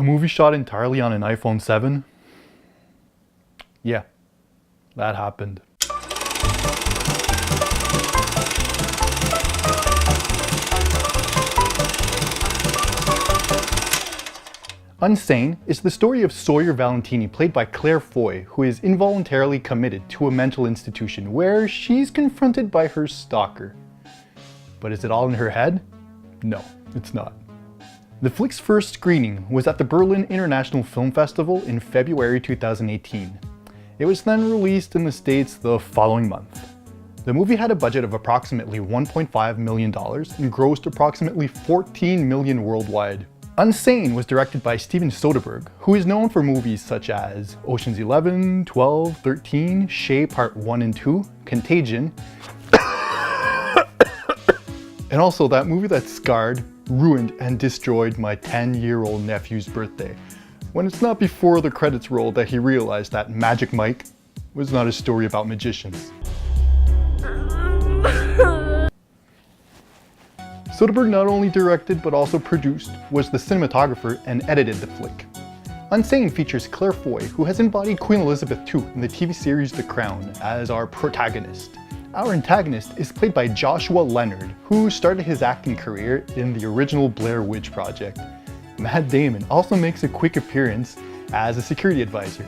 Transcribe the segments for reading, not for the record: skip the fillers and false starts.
A movie shot entirely on an iPhone 7? Yeah, that happened. Unsane is the story of Sawyer Valentini, played by Claire Foy, who is involuntarily committed to a mental institution where she's confronted by her stalker. But is it all in her head? No, it's not. The flick's first screening was at the Berlin International Film Festival in February 2018. It was then released in the States the following month. The movie had a budget of approximately $1.5 million and grossed approximately $14 million worldwide. Unsane was directed by Steven Soderberg, who is known for movies such as Ocean's 11, 12, 13, Shay Part 1 and 2, Contagion, and also that movie that scarred, ruined, and destroyed my 10-year-old nephew's birthday, when it's not before the credits rolled that he realized that Magic Mike was not a story about magicians. Soderberg not only directed but also produced, was the cinematographer, and edited the flick. Unsane features Claire Foy, who has embodied Queen Elizabeth II in the TV series The Crown, as our protagonist. Our antagonist is played by Joshua Leonard, who started his acting career in the original Blair Witch Project. Matt Damon also makes a quick appearance as a security advisor.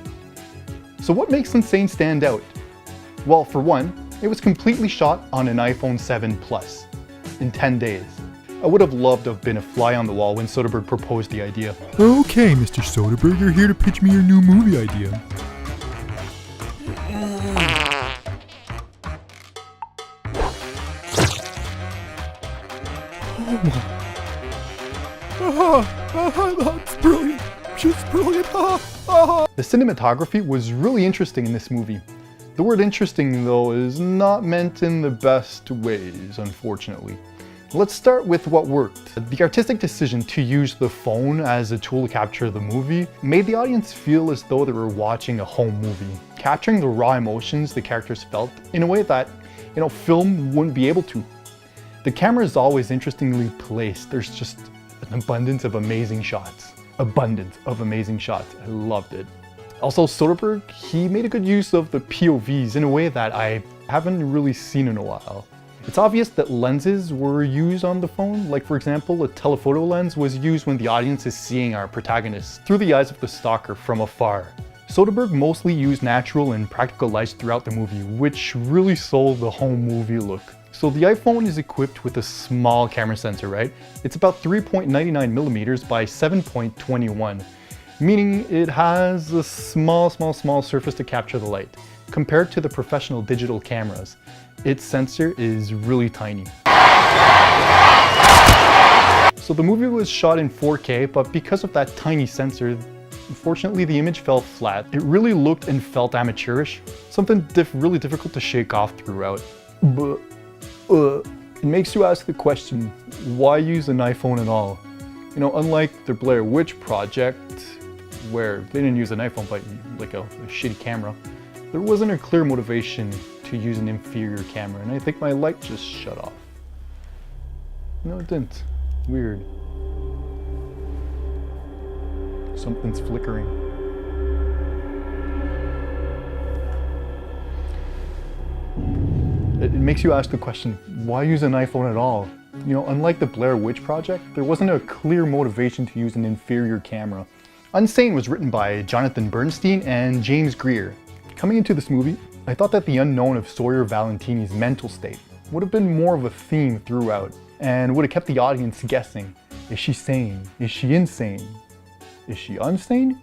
So what makes Unsane stand out? Well, for one, it was completely shot on an iPhone 7 Plus in 10 days. I would have loved to have been a fly on the wall when Soderbergh proposed the idea. Okay, Mr. Soderbergh, you're here to pitch me your new movie idea. That's brilliant. Just brilliant. The cinematography was really interesting in this movie. The word interesting, though, is not meant in the best ways, unfortunately. Let's start with what worked. The artistic decision to use the phone as a tool to capture the movie made the audience feel as though they were watching a home movie, capturing the raw emotions the characters felt in a way that, film wouldn't be able to. The camera is always interestingly placed. There's just an abundance of amazing shots. I loved it. Also, Soderbergh, he made a good use of the POVs in a way that I haven't really seen in a while. It's obvious that lenses were used on the phone, like for example, a telephoto lens was used when the audience is seeing our protagonist through the eyes of the stalker from afar. Soderbergh mostly used natural and practical lights throughout the movie, which really sold the home movie look. So the iPhone is equipped with a small camera sensor, right? It's about 3.99mm by 7.21, meaning it has a small surface to capture the light. Compared to the professional digital cameras, its sensor is really tiny. So the movie was shot in 4K, but because of that tiny sensor, unfortunately the image fell flat. It really looked and felt amateurish, something really difficult to shake off throughout. But it makes you ask the question, why use an iPhone at all? Unlike the Blair Witch Project, where they didn't use an iPhone but like a shitty camera, there wasn't a clear motivation to use an inferior camera, and I think my light just shut off. No, it didn't. Weird. Something's flickering. It makes you ask the question, why use an iPhone at all? Unlike the Blair Witch Project, there wasn't a clear motivation to use an inferior camera. Unsane was written by Jonathan Bernstein and James Greer. Coming into this movie, I thought that the unknown of Sawyer Valentini's mental state would have been more of a theme throughout, and would have kept the audience guessing. Is she sane? Is she insane? Is she unsane?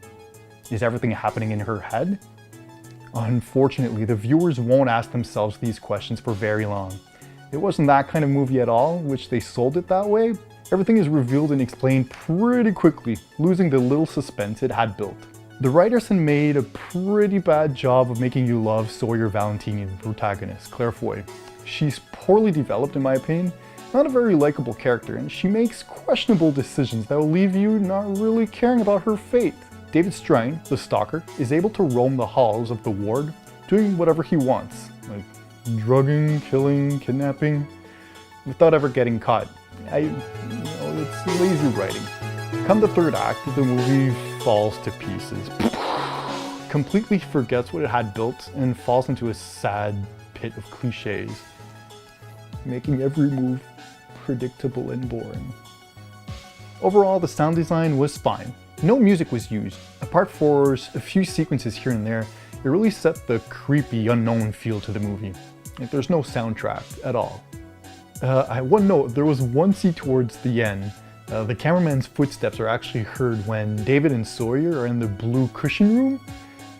Is everything happening in her head? Unfortunately, the viewers won't ask themselves these questions for very long. It wasn't that kind of movie at all, which they sold it that way. Everything is revealed and explained pretty quickly, losing the little suspense it had built. The writers had made a pretty bad job of making you love Sawyer Valentini, the protagonist, Claire Foy. She's poorly developed in my opinion, not a very likable character, and she makes questionable decisions that will leave you not really caring about her fate. David Strine, the stalker, is able to roam the halls of the ward, doing whatever he wants, like drugging, killing, kidnapping, without ever getting caught. It's lazy writing. Come the third act, the movie falls to pieces. Completely forgets what it had built and falls into a sad pit of cliches, making every move predictable and boring. Overall, the sound design was fine. No music was used. Apart from a few sequences here and there, it really set the creepy, unknown feel to the movie. Like, there's no soundtrack at all. One note, there was one scene towards the end. The cameraman's footsteps are actually heard when David and Sawyer are in the blue cushion room,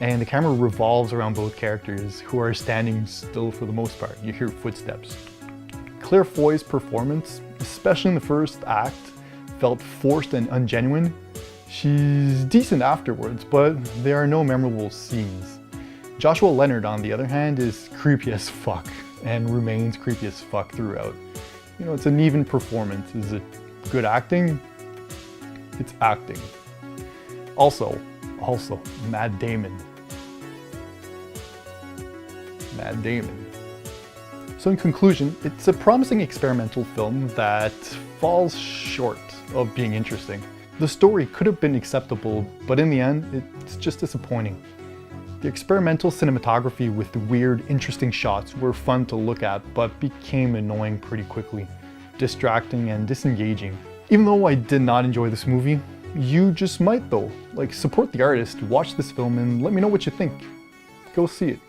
and the camera revolves around both characters, who are standing still for the most part. You hear footsteps. Claire Foy's performance, especially in the first act, felt forced and ungenuine. She's decent afterwards, but there are no memorable scenes. Joshua Leonard, on the other hand, is creepy as fuck, and remains creepy as fuck throughout. You know, it's an even performance. Is it good acting? It's acting. Also, Matt Damon. Matt Damon. So in conclusion, it's a promising experimental film that falls short of being interesting. The story could have been acceptable, but in the end, it's just disappointing. The experimental cinematography with the weird, interesting shots were fun to look at, but became annoying pretty quickly, distracting and disengaging. Even though I did not enjoy this movie, you just might though. Like, support the artist, watch this film, and let me know what you think. Go see it.